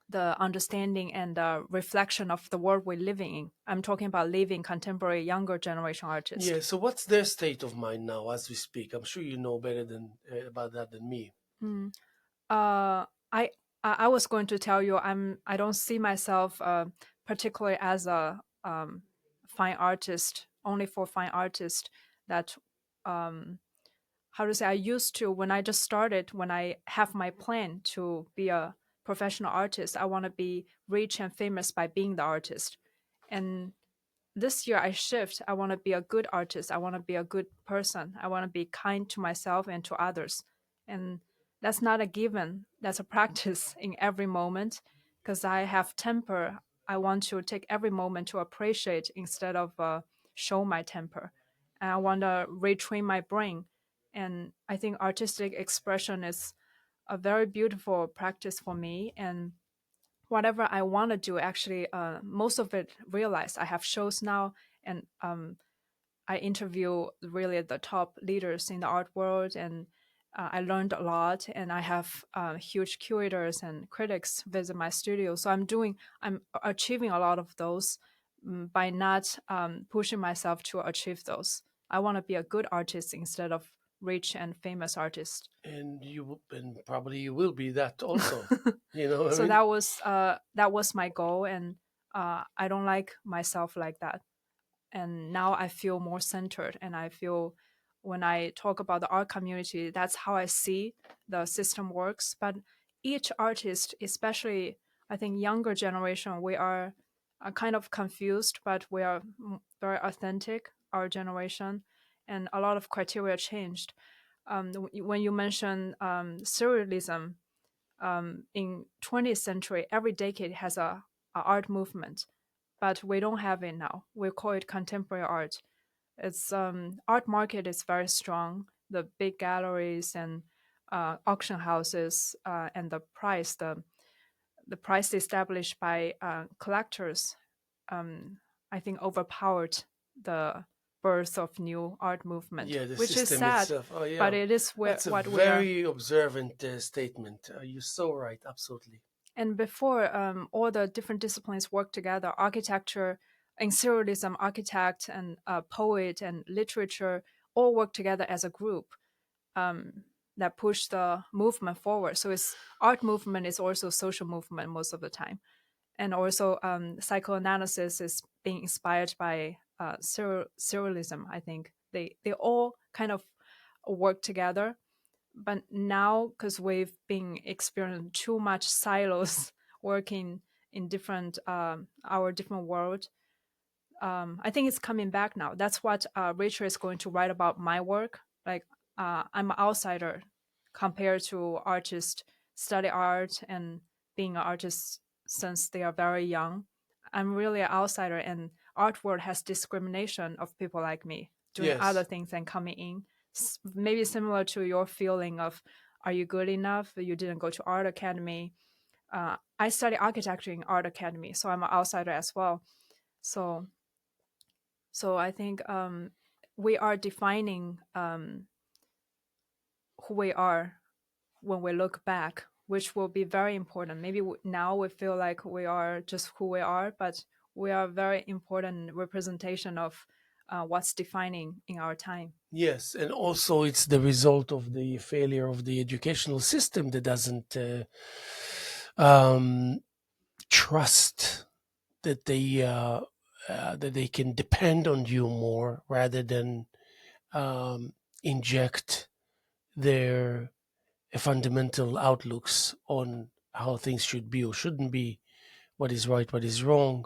the understanding and reflection of the world we're living in. I'm talking about living contemporary, younger generation artists. Yeah. So what's their state of mind now as we speak? I'm sure you know better than about that than me. Mm. Uh, I I was going to tell you I don't see myself particularly as a fine artist only for fine artist that um how to say I used to when I just started when I have my plan to be a professional artist. I want to be rich and famous by being the artist, and this year I shift. I want to be a good artist. I want to be a good person. I want to be kind to myself and to others. And that's not a given. That's a practice in every moment because I have temper. I want to take every moment to appreciate instead of show my temper. And I want to retrain my brain. And I think artistic expression is a very beautiful practice for me. And whatever I want to do, actually, most of it realized. I have shows now, and I interview really the top leaders in the art world, and I learned a lot. And I have huge curators and critics visit my studio, so I'm achieving a lot of those by not pushing myself to achieve those. I want to be a good artist instead of rich and famous artist. And and probably you will be that also. You know what I So mean? that was my goal, and I don't like myself like that. And now I feel more centered, and I feel when I talk about the art community, that's how I see the system works. But each artist, especially I think younger generation, we are kind of confused, but we are very authentic. Our generation, and a lot of criteria changed. When you mention surrealism, in 20th century, every decade has a art movement, but we don't have it now. We call it contemporary art. Its art market is very strong. The big galleries and auction houses and the price established by collectors, I think, overpowered the birth of new art movement, Yeah, the which is system sad, itself. Oh, but yeah. it is That's a what we are. very observant statement. You're so right. Absolutely. And before all the different disciplines work together, architecture and surrealism, architect and poet and literature all work together as a group that push the movement forward. So it's art movement is also social movement most of the time. And also psychoanalysis is being inspired by surrealism. I think they all kind of work together, but now because we've been experiencing too much silos working in different our different world, I think it's coming back now. That's what Rachel is going to write about my work. Like I'm an outsider compared to artists study art and being an artist since they are very young. I'm really an outsider, and art world has discrimination of people like me doing other Yes. things and coming in. Maybe similar to your feeling of, are you good enough? You didn't go to art academy. I study architecture in art academy, so I'm an outsider as well. So I think we are defining who we are when we look back, which will be very important. Maybe now we feel like we are just who we are, but we are very important representation of what's defining in our time. Yes, and also it's the result of the failure of the educational system that doesn't um, trust that they can depend on you more rather than um, inject their fundamental outlooks on how things should be or shouldn't be, what is right, what is wrong,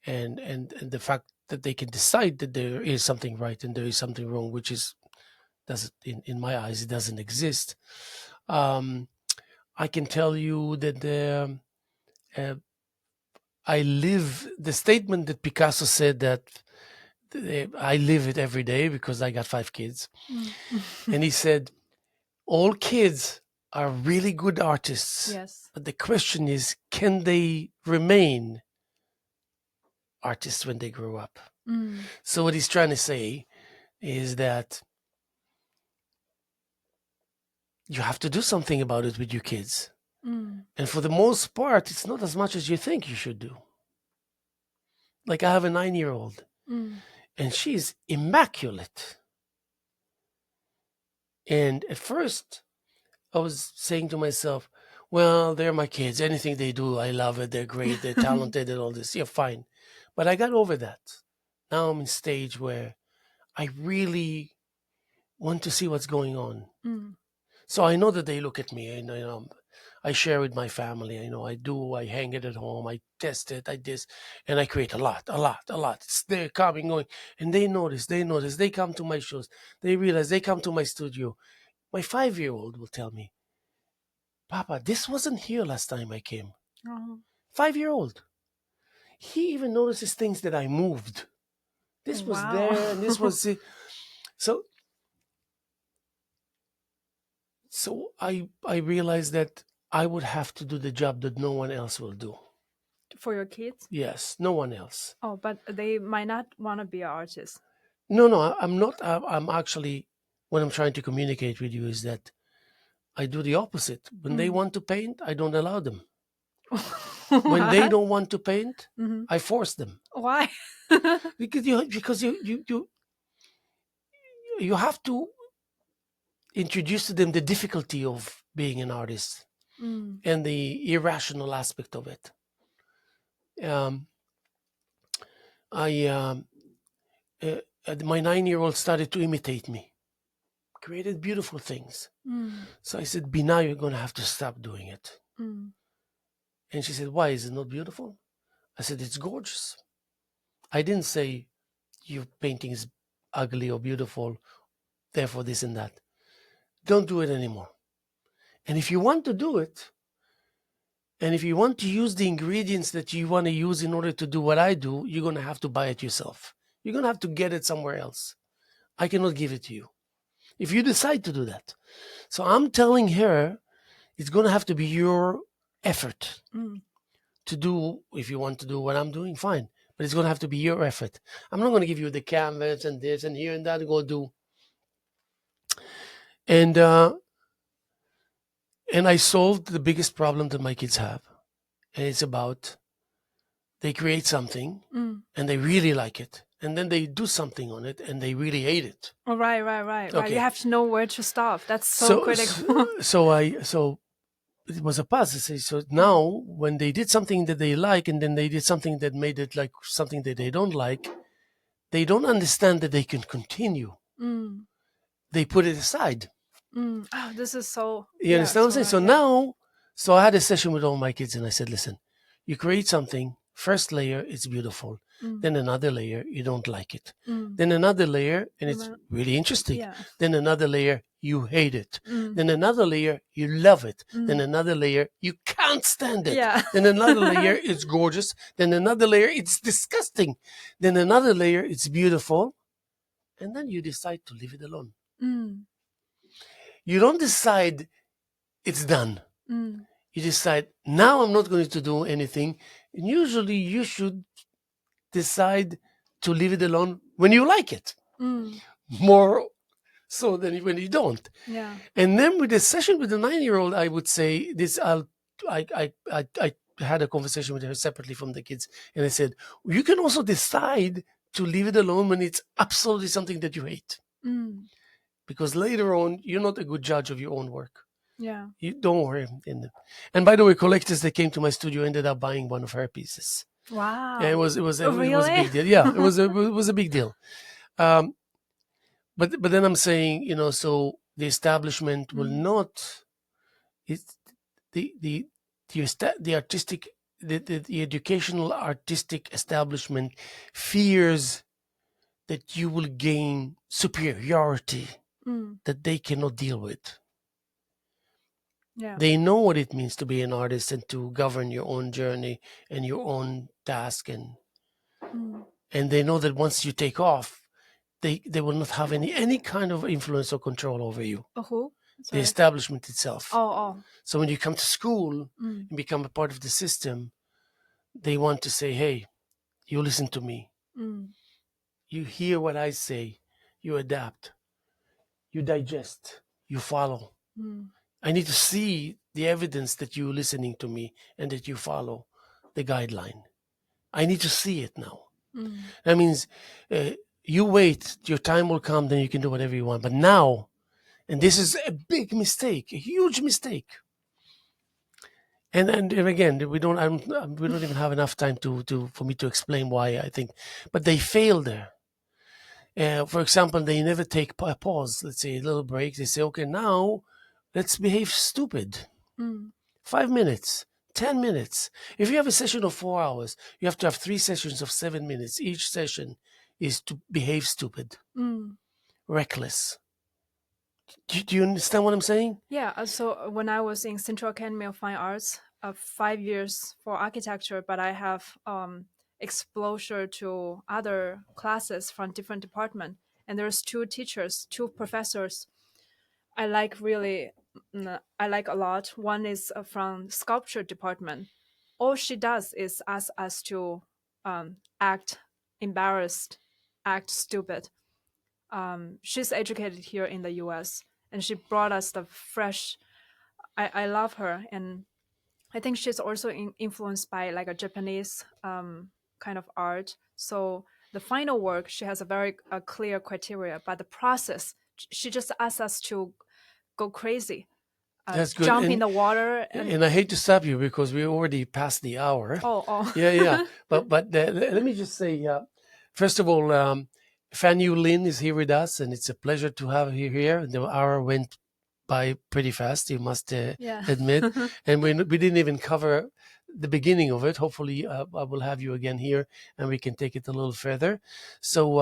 and the fact that they can decide that there is something right and there is something wrong, which is doesn't in my eyes it doesn't exist. Um, I can tell you that uh, I live the statement that Picasso said that I live it every day because I got 5 kids. Mm. And he said, all kids are really good artists. Yes. But the question is, can they remain artists when they grow up? Mm. So what he's trying to say is that you have to do something about it with your kids. Mm. And for the most part, it's not as much as you think you should do. Like I have a 9-year-old, Mm. and she's immaculate. And at first, I was saying to myself, well, they're my kids. Anything they do, I love it. They're great. They're talented and all this. Yeah, fine. But I got over that. Now I'm in stage where I really want to see what's going on. Mm. So I know that they look at me and I share with my family. I hang it at home, I test it, I this, and I create a lot. It's there coming, going, and they notice, they come to my shows, they realize, they come to my studio. My 5-year-old will tell me, Papa, this wasn't here last time I came. Oh. 5-year-old. He even notices things that I moved. This was Wow. there, and this was it. So I realized that I would have to do the job that no one else will do. For your kids? Yes, no one else. Oh, but they might not want to be an artist. No, I'm not. I'm actually, what I'm trying to communicate with you is that I do the opposite. When they want to paint, I don't allow them. When they don't want to paint, Mhm. I force them. Why? Because you have to introduce to them the difficulty of being an artist Mm. and the irrational aspect of it. My 9-year-old started to imitate me, created beautiful things. Mm. So I said, Bina, you're going to have to stop doing it. Mm. And she said, why? Is it not beautiful? I said, it's gorgeous. I didn't say your painting is ugly or beautiful, therefore this and that. Don't do it anymore. And if you want to do it, and if you want to use the ingredients that you want to use in order to do what I do, you're going to have to buy it yourself. You're going to have to get it somewhere else. I cannot give it to you if you decide to do that. So I'm telling her it's going to have to be your effort to do. If you want to do what I'm doing, fine. But it's going to have to be your effort. I'm not going to give you the canvas and this and here and that to go do. And I solved the biggest problem that my kids have. And it's about they create something and they really like it. And then they do something on it and they really hate it. Oh, right. Okay. You have to know where to stop. That's so critical. So it was a puzzle. So now when they did something that they like and then they did something that made it like something that they don't like, they don't understand that they can continue. They put it aside. Oh, this is so. You understand what I'm saying? So now, I had a session with all my kids and I said, listen, you create something, first layer, it's beautiful. Then another layer, you don't like it. Then another layer, and it's really interesting. Yeah. Then another layer, you hate it. Then another layer, you love it. Then another layer, you can't stand it. Yeah. Then another layer, it's gorgeous. Then another layer, it's disgusting. Then another layer, it's beautiful. And then you decide to leave it alone. You don't decide it's done. You decide, now I'm not going to do anything. And usually you should decide to leave it alone when you like it. More so than when you don't. Yeah. And then with the session with the 9-year-old, I would say this, I had a conversation with her separately from the kids. And I said, you can also decide to leave it alone when it's absolutely something that you hate. Because later on, you're not a good judge of your own work. Yeah. You don't worry. And by the way, collectors that came to my studio ended up buying one of her pieces. Wow. And it was a big deal. Yeah, it was a big deal. But then I'm saying, so the establishment will not. It's the artistic, the educational artistic establishment fears that you will gain superiority that they cannot deal with. Yeah. They know what it means to be an artist and to govern your own journey and your own task, and and they know that once you take off, they will not have any kind of influence or control over you. Who? The Sorry. establishment itself. Oh. So when you come to school and become a part of the system, they want to say, hey, you listen to me. You hear what I say. You adapt. You digest. You follow. I need to see the evidence that you're listening to me and that you follow the guideline. I need to see it now. That means you wait, your time will come, then you can do whatever you want. But now, and this is a big mistake, a huge mistake. And again, we don't even have enough time for me to explain why I think, but they fail there. For example, they never take a pause. Let's say a little break. They say, okay, now let's behave stupid. 5 minutes, 10 minutes. If you have a session of 4 hours, you have to have 3 sessions of 7 minutes. Each session is to behave stupid, reckless. Do you understand what I'm saying? Yeah. So when I was in Central Academy of Fine Arts, 5 years for architecture, but I have exposure to other classes from different department, and there's 2 teachers, 2 professors I like I like a lot. One is from sculpture department. All she does is ask us to act embarrassed, act stupid. She's educated here in the U.S. and she brought us the fresh. I love her, and I think she's also influenced by like a Japanese kind of art. So the final work, she has a very clear criteria, but the process, she just asks us to go crazy, That's good. jump in the water, And I hate to stop you because we already passed the hour. oh. Yeah. But let me just say, first of all, Fanyu Lin is here with us, and it's a pleasure to have you here. The hour went by pretty fast, you must admit, and we didn't even cover the beginning of it. Hopefully, I will have you again here, and we can take it a little further. So,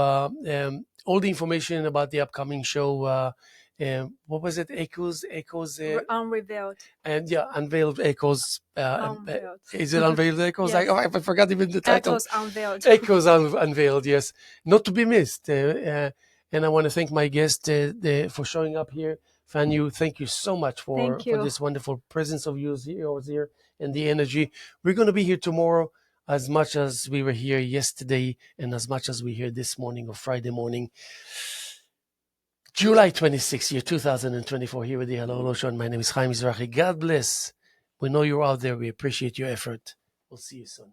all the information about the upcoming show. What was it? Echoes, Unrevealed. And Unveiled Echoes. Unveiled. Is it Unveiled Echoes? Yes. I forgot even the title. Echoes Unveiled. Echoes Unveiled, yes. Not to be missed. And I want to thank my guest for showing up here. Fanyu, thank you so much for this wonderful presence of yours here and the energy. We're going to be here tomorrow as much as we were here yesterday and as much as we're here this morning or Friday morning. July 26th, year 2024, here with the Hello Hello Show. And my name is Haim Mizrahi. God bless. We know you're out there. We appreciate your effort. We'll see you soon.